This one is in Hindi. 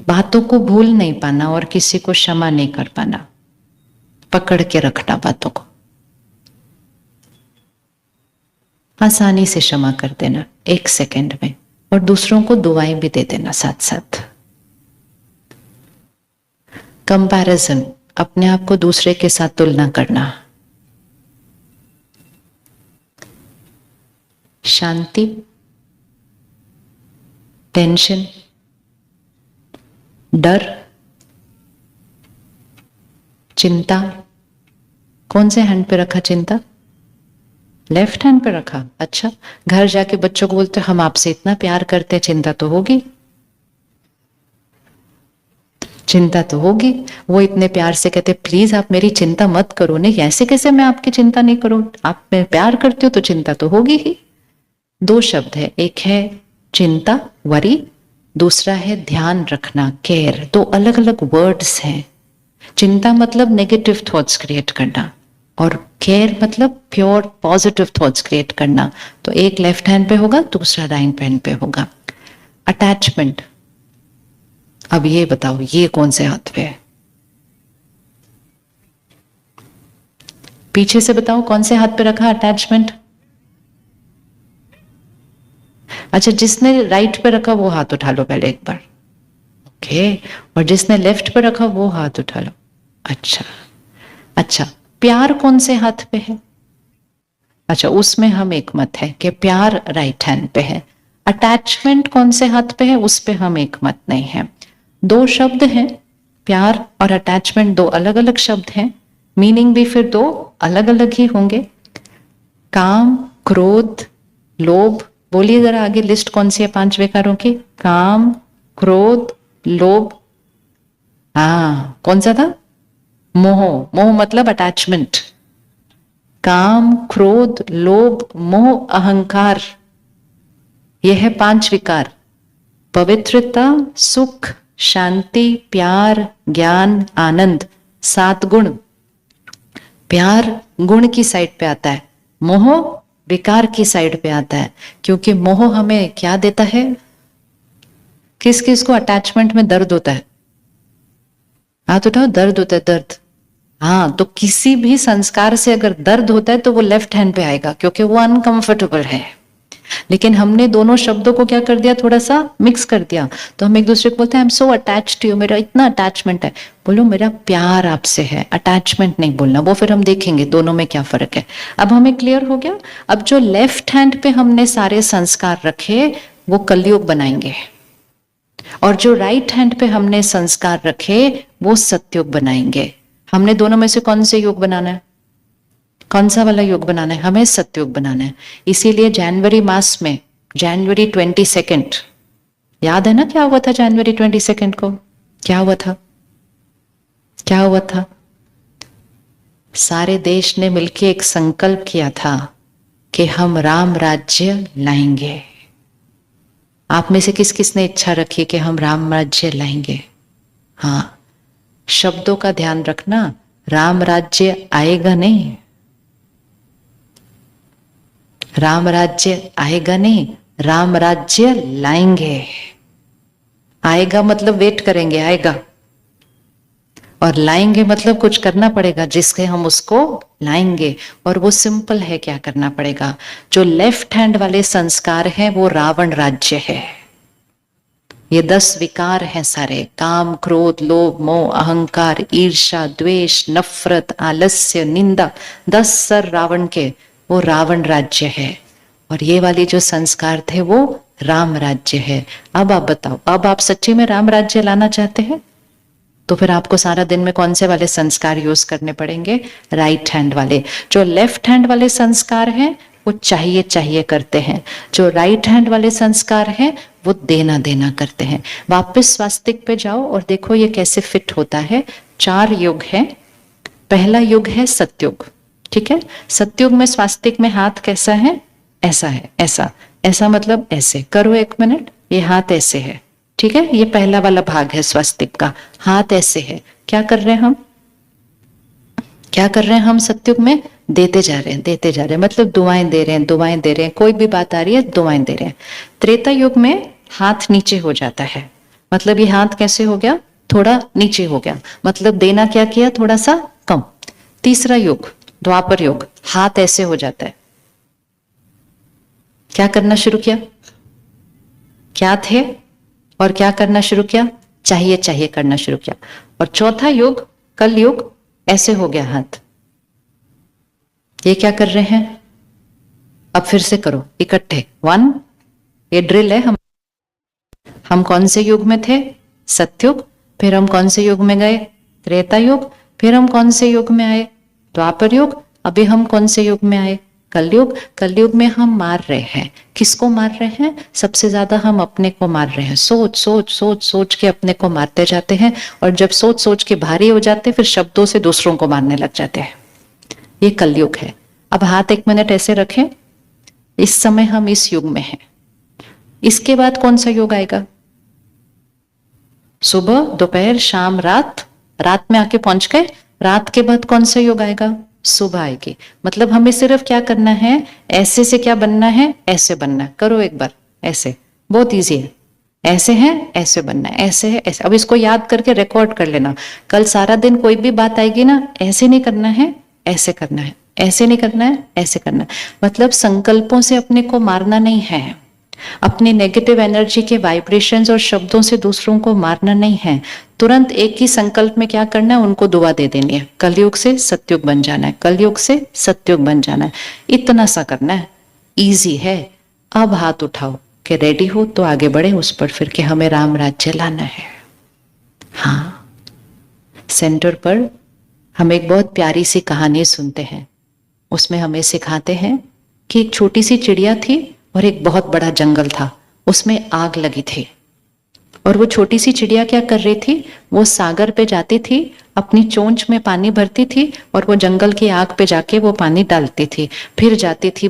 बातों को भूल नहीं पाना और किसी को क्षमा नहीं कर पाना, पकड़ के रखना बातों को, आसानी से क्षमा कर देना 1 सेकंड में, और दूसरों को दुआएं भी दे देना साथ साथ। कंपैरिजन, अपने आप को दूसरे के साथ तुलना करना। शांति, टेंशन, डर, चिंता। कौन से हैंड पे रखा चिंता? लेफ्ट हैंड पे रखा। अच्छा, घर जाके बच्चों को बोलते हम आपसे इतना प्यार करते हैं, चिंता तो होगी, चिंता तो होगी। वो इतने प्यार से कहते प्लीज आप मेरी चिंता मत करो। नहीं, ऐसे कैसे मैं आपकी चिंता नहीं करूं, आप मैं प्यार करते हो तो चिंता तो होगी ही। 2 शब्द है, एक है चिंता, वरी, दूसरा है ध्यान रखना, केयर। 2 अलग अलग वर्ड्स हैं। चिंता मतलब नेगेटिव थॉट्स क्रिएट करना, और केयर मतलब प्योर पॉजिटिव थॉट्स क्रिएट करना। तो एक लेफ्ट हैंड पे होगा, दूसरा राइट हैंड पे होगा। अटैचमेंट, अब ये बताओ ये कौन से हाथ पे है? पीछे से बताओ कौन से हाथ पे रखा अटैचमेंट? अच्छा, जिसने राइट पे रखा वो हाथ उठा लो पहले एक बार। ओके, और जिसने लेफ्ट पे रखा वो हाथ उठा लो। अच्छा अच्छा, प्यार कौन से हाथ पे है? अच्छा, उसमें हम एक मत है कि प्यार राइट हैंड पे है। अटैचमेंट कौन से हाथ पे है? उस पे हम एक मत नहीं है। 2 शब्द हैं, प्यार और अटैचमेंट 2 अलग अलग शब्द हैं, मीनिंग भी फिर 2 अलग अलग ही होंगे। काम, क्रोध, लोभ। बोलिए जरा आगे लिस्ट कौन सी है 5 विकारों की? काम, क्रोध, लोभ। हाँ, कौन सा था? मोह। मोह मतलब अटैचमेंट। काम, क्रोध, लोभ, मोह, अहंकार, यह है 5 विकार। पवित्रता, सुख, शांति, प्यार, ज्ञान, आनंद, 7 गुण। प्यार गुण की साइड पे आता है, मोह विकार की साइड पे आता है। क्योंकि मोह हमें क्या देता है? किस किस को अटैचमेंट में दर्द होता है? हाथ उठाओ, दर्द होता है, दर्द। हाँ, तो किसी भी संस्कार से अगर दर्द होता है तो वो लेफ्ट हैंड पे आएगा, क्योंकि वो अनकंफर्टेबल है। लेकिन हमने दोनों शब्दों को क्या कर दिया, थोड़ा सा मिक्स कर दिया। तो हम एक दूसरे को बोलते हैं I am so attach to you, मेरा इतना अटैचमेंट है। बोलो मेरा प्यार आपसे है, अटैचमेंट नहीं बोलना। वो फिर हम देखेंगे दोनों में क्या फर्क है। अब हमें क्लियर हो गया। अब जो लेफ्ट हैंड पे हमने सारे संस्कार रखे वो कलयुग बनाएंगे, और जो राइट हैंड पे हमने संस्कार रखे वो सतयुग बनाएंगे। हमने दोनों में से कौन से योग बनाना है? कौन सा वाला योग बनाना है? हमें सतयुग बनाना है। इसीलिए जनवरी मास में जनवरी 22 याद है ना क्या हुआ था? जनवरी 22 को क्या हुआ था? क्या हुआ था? सारे देश ने मिलकर एक संकल्प किया था कि हम राम राज्य लाएंगे। आप में से किस किस ने इच्छा रखी कि हम राम राज्य लाएंगे? हाँ, शब्दों का ध्यान रखना, राम राज्य आएगा नहीं, राम राज्य आएगा नहीं, राम राज्य लाएंगे। आएगा मतलब वेट करेंगे, आएगा। और लाएंगे मतलब कुछ करना पड़ेगा जिसके हम उसको लाएंगे। और वो सिंपल है, क्या करना पड़ेगा? जो लेफ्ट हैंड वाले संस्कार हैं वो रावण राज्य है। ये 10 विकार हैं सारे, काम, क्रोध, लोभ, मोह, अहंकार, ईर्ष्या, द्वेष, नफरत, आलस्य, निंदा, 10 सर रावण के, वो रावण राज्य है। और ये वाले जो संस्कार थे वो राम राज्य है। अब आप बताओ, अब आप सच्ची में राम राज्य लाना चाहते हैं तो फिर आपको सारा दिन में कौन से वाले संस्कार यूज करने पड़ेंगे? राइट हैंड वाले। जो लेफ्ट हैंड वाले संस्कार हैं वो चाहिए चाहिए करते हैं, जो राइट हैंड वाले संस्कार हैं वो देना देना करते हैं। वापस स्वास्तिक पे जाओ और देखो ये कैसे फिट होता है। 4 युग है। पहला युग है सतयुग, ठीक है? सतयुग में स्वास्तिक में हाथ कैसा है? ऐसा है, ऐसा। ऐसा मतलब ऐसे करो, 1 मिनट, ये हाथ ऐसे है, ठीक है? ये पहला वाला भाग है स्वास्तिक का, हाथ ऐसे है। क्या कर रहे हैं हम? क्या कर रहे हैं हम सतयुग में? देते जा रहे हैं, देते जा रहे हैं, मतलब दुआएं दे रहे हैं, दुआएं दे रहे हैं। कोई भी बात आ रही है दुआएं दे रहे हैं। त्रेता युग में हाथ नीचे हो जाता है, मतलब ये हाथ कैसे हो गया, थोड़ा नीचे हो गया, मतलब देना क्या किया, थोड़ा सा कम। तीसरा युग द्वापर युग, हाथ ऐसे हो जाता है, क्या करना शुरू किया, क्या थे और क्या करना शुरू किया, चाहिए चाहिए करना शुरू किया। और चौथा युग कल युग, ऐसे हो गया हाथ। ये क्या कर रहे हैं, अब फिर से करो इकट्ठे, 1, ये ड्रिल है। हम कौन से युग में थे, सतयुग, फिर हम कौन से युग में गए, त्रेता युग, फिर हम कौन से युग में आए, द्वापर युग, अभी हम कौन से युग में आए, कलयुग। कलयुग में हम मार रहे हैं, किसको मार रहे हैं, सबसे ज्यादा हम अपने को मार रहे हैं। सोच सोच सोच सोच के अपने को मारते जाते हैं, और जब सोच सोच के भारी हो जाते फिर शब्दों से दूसरों को मारने लग जाते हैं। ये कलयुग है। अब हाथ 1 मिनट ऐसे रखें, इस समय हम इस युग में हैं। इसके बाद कौन सा युग आएगा, सुबह दोपहर शाम रात, रात में आके पहुंच गए, रात के बाद कौन सा युग आएगा, सुबह आएगी। मतलब हमें सिर्फ क्या करना है, ऐसे से क्या बनना है, ऐसे बनना है। करो एक बार ऐसे, बहुत इजी है, ऐसे है ऐसे बनना है, ऐसे है ऐसे। अब इसको याद करके रिकॉर्ड कर लेना, कल सारा दिन कोई भी बात आएगी ना, ऐसे नहीं करना है, ऐसे करना है, ऐसे नहीं करना है, ऐसे करना है। मतलब संकल्पों से अपने को मारना नहीं है, अपनी नेगेटिव एनर्जी के वाइब्रेशंस और शब्दों से दूसरों को मारना नहीं है। तुरंत एक ही संकल्प में क्या करना है, उनको दुआ दे देनी है, कलयुग से सतयुग बन जाना है, कलयुग से सतयुग बन जाना है। इतना सा करना है, इजी है। अब हाथ उठाओ कि रेडी हो तो आगे बढ़े उस पर फिर के हमें राम राज्य लाना है। हाँ, सेंटर पर हम एक बहुत प्यारी सी कहानी सुनते हैं, उसमें हमें सिखाते हैं कि एक छोटी सी चिड़िया थी और एक बहुत बड़ा जंगल था, उसमें आग लगी थी। और वो छोटी सी चिड़िया क्या कर रही थी, वो सागर पे जाती थी, अपनी चोंच में पानी भरती थी और वो जंगल की आग पे जाके वो पानी डालती थी, फिर जाती थी